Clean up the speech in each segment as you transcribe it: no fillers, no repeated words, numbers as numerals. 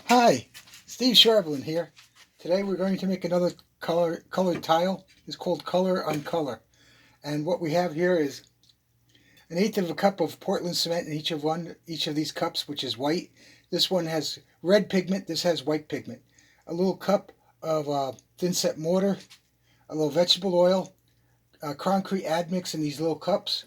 Hi, Steve Sharblin here. Today we're going to make another colored tile. It's called Color on Color. And what we have here is an eighth of a cup of Portland cement in each of these cups, which is white. This one has red pigment. This has white pigment. A little cup of thin set mortar, a little vegetable oil, concrete admix in these little cups,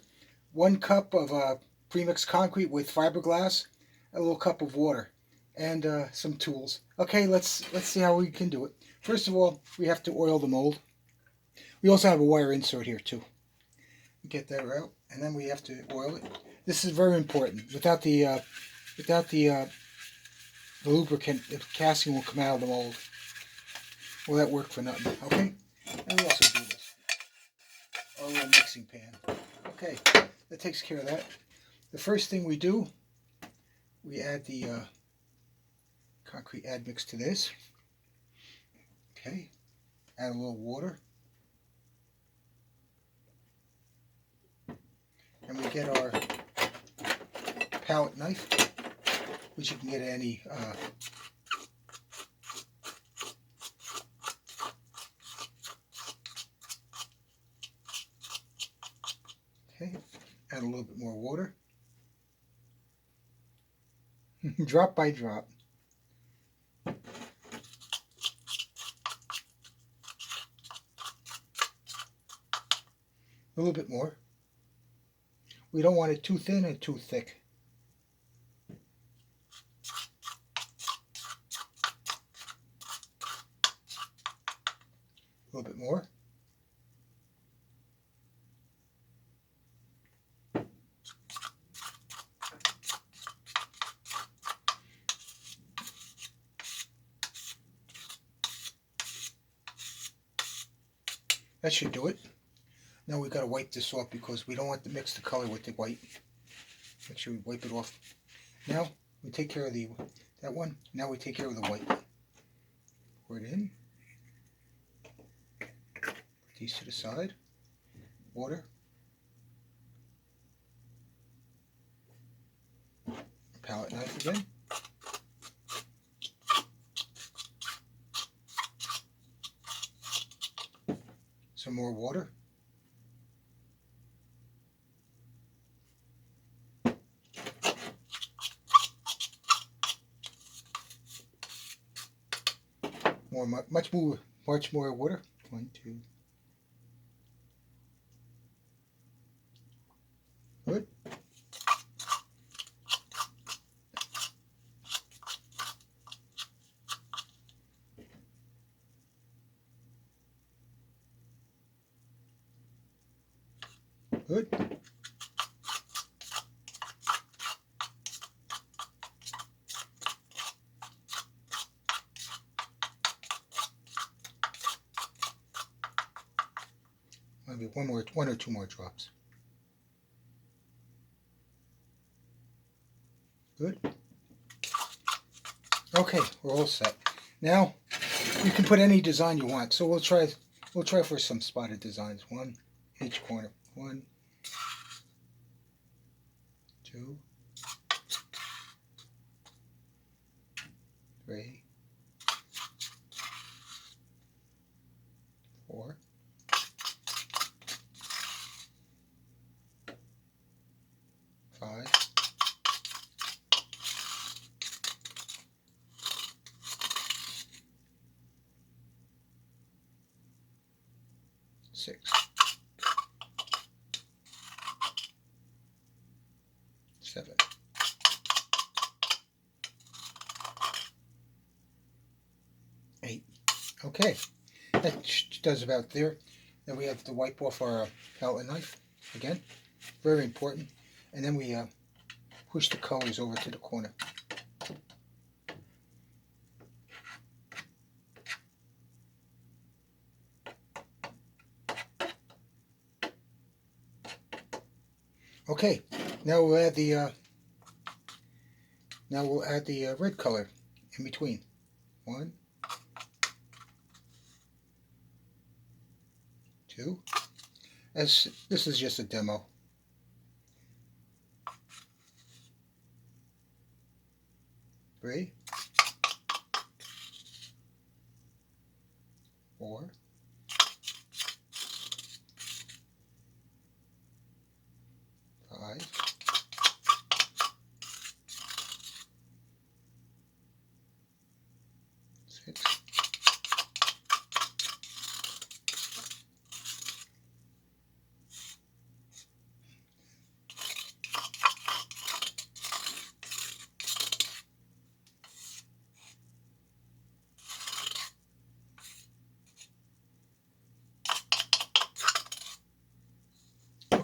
1 cup of premixed concrete with fiberglass, a little cup of water, and some tools. Okay, let's see how we can do it. First of all, we have to oil the mold. We also have a wire insert here too. Get that out, and then we have to oil it. This is very important. Without the lubricant, the casting will come out of the mold. Well, that worked for nothing. Okay, and we also do this. Our little mixing pan. Okay, that takes care of that. The first thing we do, we add the concrete admix to this. Okay, add a little water. And we get our palette knife, which you can get at any okay, add a little bit more water. Drop by drop. A little bit more. We don't want it too thin and too thick. A little bit more. That should do it. Now we've got to wipe this off because we don't want to mix the color with the white. Make sure we wipe it off. Now we take care of that one. Now we take care of the white. Pour it in. Put these to the side. Water. Palette knife again. Some more water. Much more water. 1, 2. Good. Good. Maybe one or two more drops. Good. Okay, we're all set. Now you can put any design you want. So we'll try for some spotted designs. 1 each corner. 1, 2, 3, 4, 5, 6, 7, 8. Okay, that does about there. Then we have to wipe off our palette knife again. Very important. And then we push the colors over to the corner. Okay, now we'll add the red color in between. 1, 2. As this is just a demo. 3,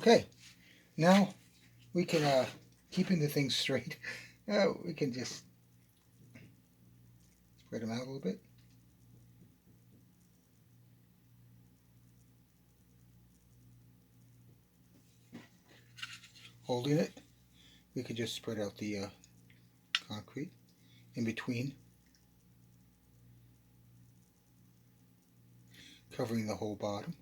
Okay, now we can, keeping the things straight, we can just spread them out a little bit. Holding it, we can just spread out the concrete in between, covering the whole bottom.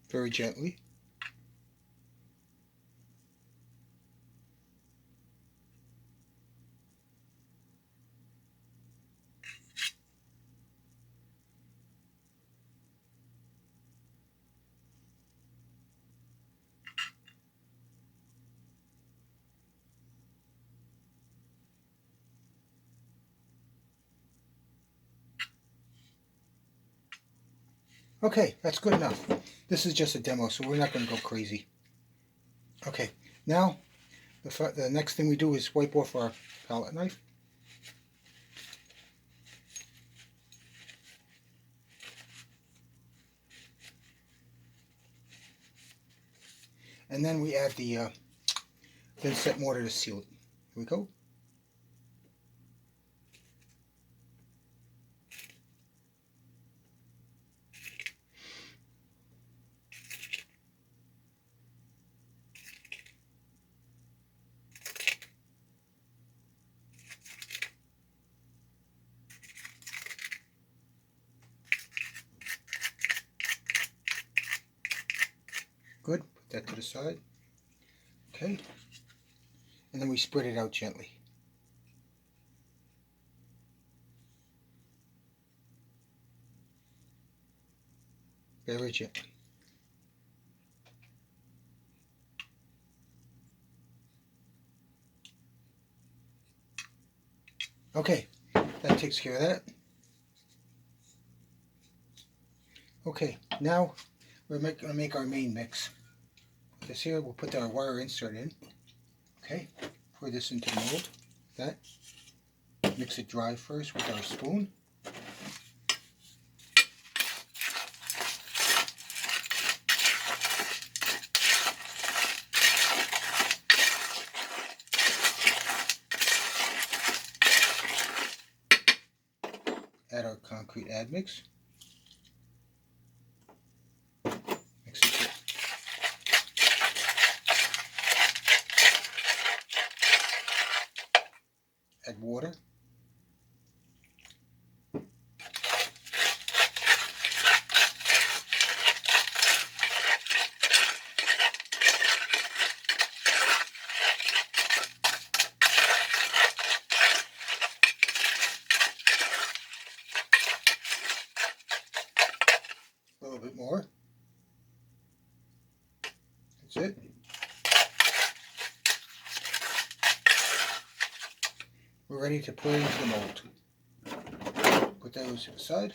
Very gently. Okay, that's good enough. This is just a demo, so we're not going to go crazy. Okay, now the next thing we do is wipe off our palette knife. And then we add the thin set mortar to seal it. Here we go. Good, put that to the side. Okay, and then we spread it out gently. Very gently. Okay, that takes care of that. Okay, now we're going to make our main mix. This here, we'll put our wire insert in. Okay, pour this into the mold. That. Mix it dry first with our spoon. Add our concrete admix. Mix it. Add water. A little bit more. That's it. We're ready to put it into the mold. Put those aside.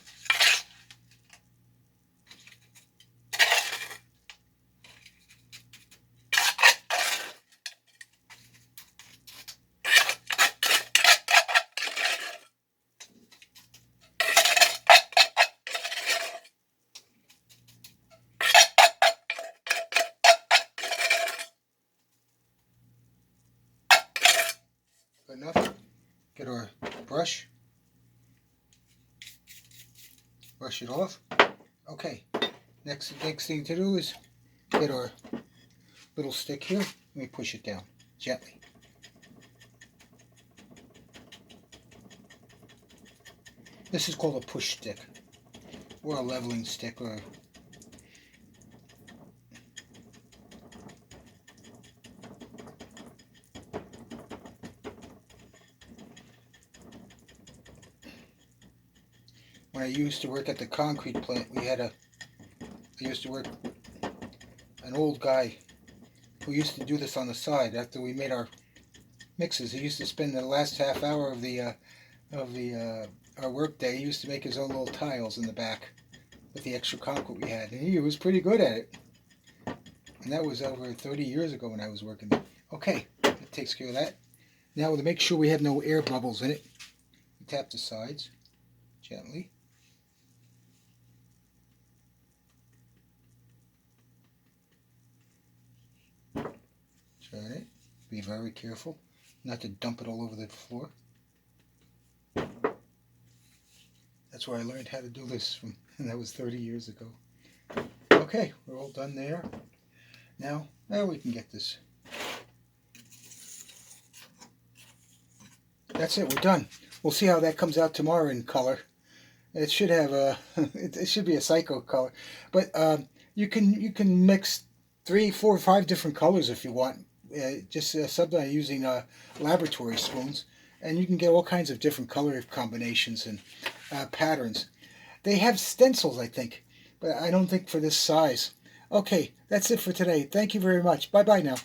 Good enough. Get our brush. Brush it off. Okay. Next thing to do is get our little stick here. Let me push it down gently. This is called a push stick, or a leveling stick, or when I used to work at the concrete plant, I used to work an old guy who used to do this on the side after we made our mixes. He used to spend the last half hour of our work day. He used to make his own little tiles in the back. with the extra concrete we had. And he was pretty good at it. And that was over 30 years ago when I was working there. Okay, that takes care of that. Now to make sure we have no air bubbles in it, we tap the sides gently. Turn it. Be very careful not to dump it all over the floor. That's where I learned how to do this from, and that was 30 years ago. Okay, we're all done there. Now we can get this. That's it, we're done. We'll see how that comes out tomorrow in color. It should have a, it should be a psycho color. But you can mix 3, 4, 5 different colors if you want. Just sometimes using laboratory spoons. And you can get all kinds of different color combinations and patterns. They have stencils, I think, but I don't think for this size. Okay, that's it for today. Thank you very much. Bye-bye now.